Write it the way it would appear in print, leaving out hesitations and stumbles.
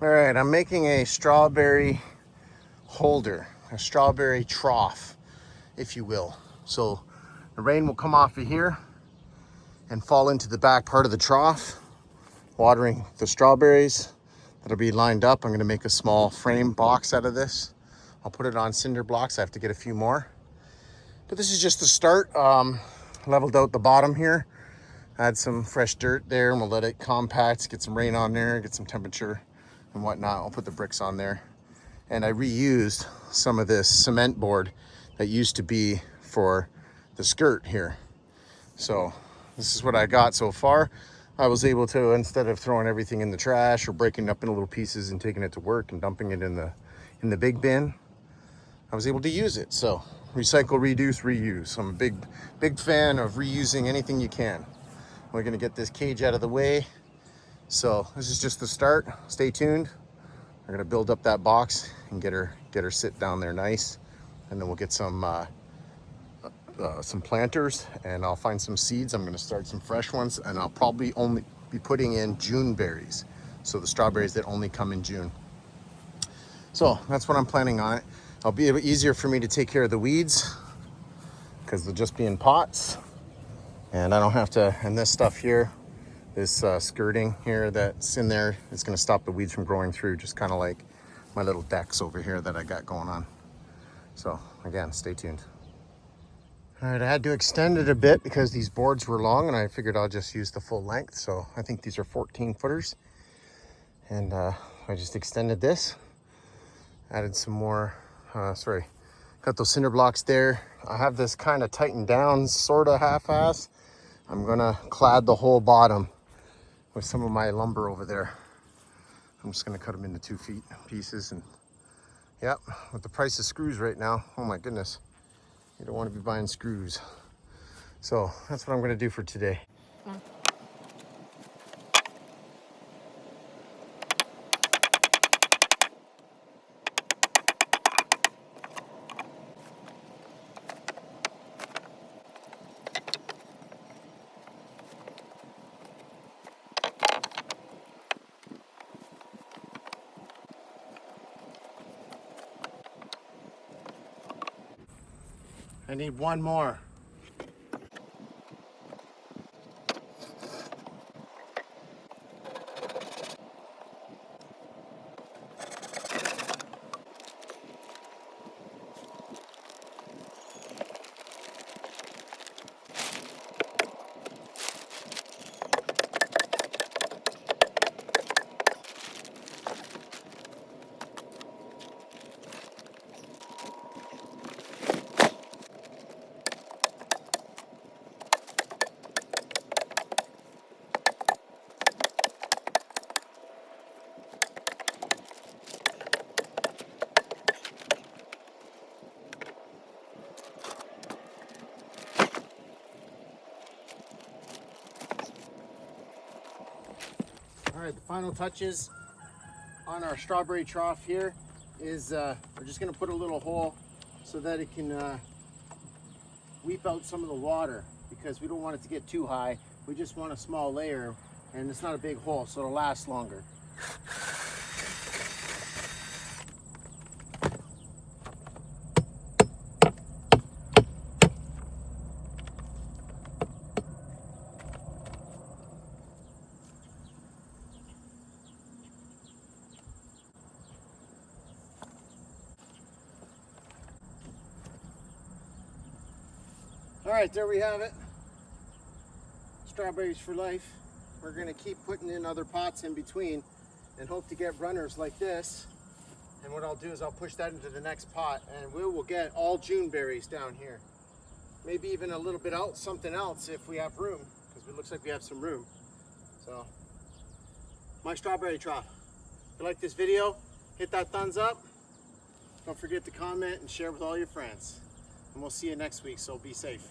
All right, I'm making a strawberry holder, a strawberry trough, if you will. So the rain will come off of here and fall into the back part of the trough, watering the strawberries that'll be lined up. I'm gonna make a small frame box out of this. I'll put it on cinder blocks. I have to get a few more. But this is just the start. Leveled out the bottom here. Add some fresh dirt there and we'll let it compact, get some rain on there, get some temperature and whatnot. I'll put the bricks on there. And I reused some of this cement board that used to be for the skirt here. So this is what I got so far. I was able to, instead of throwing everything in the trash or breaking it up into little pieces and taking it to work and dumping it in the big bin, I was able to use it. So recycle, reduce, reuse. I'm a big fan of reusing anything you can. We're gonna get this cage out of the way. So this is just the start. Stay tuned. We're gonna build up that box and get her sit down there nice. And then we'll get some planters and I'll find some seeds. I'm gonna start some fresh ones and I'll probably only be putting in June berries. So the strawberries that only come in June. So that's what I'm planning on it. It'll be a bit easier for me to take care of the weeds because they'll just be in pots. And I don't have to, and this stuff here, this skirting here that's in there, it's gonna stop the weeds from growing through, just kind of like my little decks over here that I got going on. So again, stay tuned. All right, I had to extend it a bit because these boards were long and I figured I'll just use the full length. So I think these are 14 footers. And I just extended this, added some more, got those cinder blocks there. I have this kind of tightened down, sort of half-ass. I'm gonna clad the whole bottom with some of my lumber over there. I'm just gonna cut them into 2 feet pieces. And yep, with the price of screws right now, oh my goodness, you don't want to be buying screws. So that's what I'm gonna do for today. I need one more. All right, the final touches on our strawberry trough here is we're just gonna put a little hole so that it can weep out some of the water because we don't want it to get too high. We just want a small layer and it's not a big hole, so it'll last longer. All right, there we have it. Strawberries for life. We're gonna keep putting in other pots in between and hope to get runners like this. And what I'll do is I'll push that into the next pot and we will get all June berries down here. Maybe even a little bit else, something else if we have room, because it looks like we have some room. So, my strawberry trough. If you like this video, hit that thumbs up. Don't forget to comment and share with all your friends. And we'll see you next week, so be safe.